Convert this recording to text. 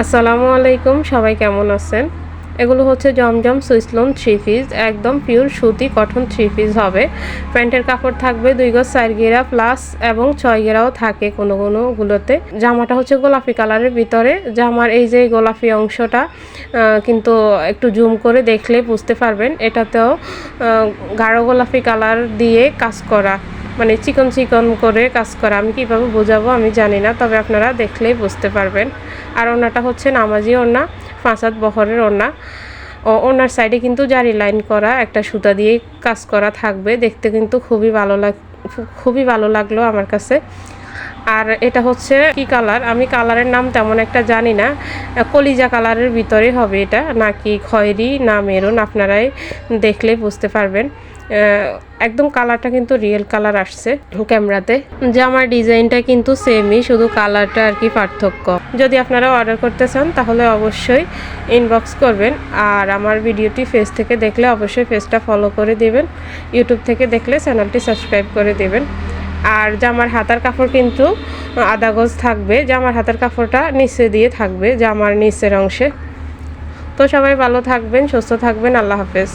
আসসালামু আলাইকুম, সবাই কেমন আছেন? এগুলো হচ্ছে জমজম সুইসলন থ্রি পিস, একদম পিওর সুতি কটন থ্রি পিস হবে। প্যান্টের কাপড় থাকবে 2 গজ 4 গেরা প্লাস এবং 6 গেরাও থাকে কোনোগুলোতে। জামাটা হচ্ছে গোলাপি কালারের ভিতরে। জামার এই যে গোলাপি অংশটা কিন্তু একটু জুম করে দেখলে বুঝতে পারবেন, এটাতেও গাঢ় গোলাপি কালার দিয়ে কাজ করা, মানে চিকন চিকন করে কাজ করা। আমি কীভাবে বোঝাবো আমি জানি না, তবে আপনারা দেখলেই বুঝতে পারবেন। আর ওড়নাটা হচ্ছে নামাজি ওড়না, 5 হাত বহরের ওড়না। ওড়নার সাইডে কিন্তু জারি লাইন করা, একটা সুতা দিয়ে কাজ করা থাকবে। দেখতে কিন্তু খুবই ভালো লাগলো আমার কাছে। আর এটা হচ্ছে কি কালার, আমি কালারের নাম তেমন একটা জানি না। কলিজা কালারের ভিতরে হবে এটা, নাকি খয়েরি না মেরুন, আপনারাই দেখলে বুঝতে পারবেন। একদম কালারটা কিন্তু রিয়েল কালার আসছে ক্যামেরাতে। জামার ডিজাইনটা কিন্তু সেমই, শুধু কালারটা আর কি পার্থক্য। যদি আপনারা অর্ডার করতে চান তাহলে অবশ্যই ইনবক্স করবেন। আর আমার ভিডিওটি ফেস থেকে দেখলে অবশ্যই ফেসটা ফলো করে দেবেন, ইউটিউব থেকে দেখলে চ্যানেলটি সাবস্ক্রাইব করে দেবেন। আর জামার হাতার কাপড় কিন্তু আধা গজ থাকবে, জামার হাতার কাপড়টা নিচে দিয়ে থাকবে জামার নিচের অংশে। তো সবাই ভালো থাকবেন, সুস্থ থাকবেন, আল্লাহ হাফেজ।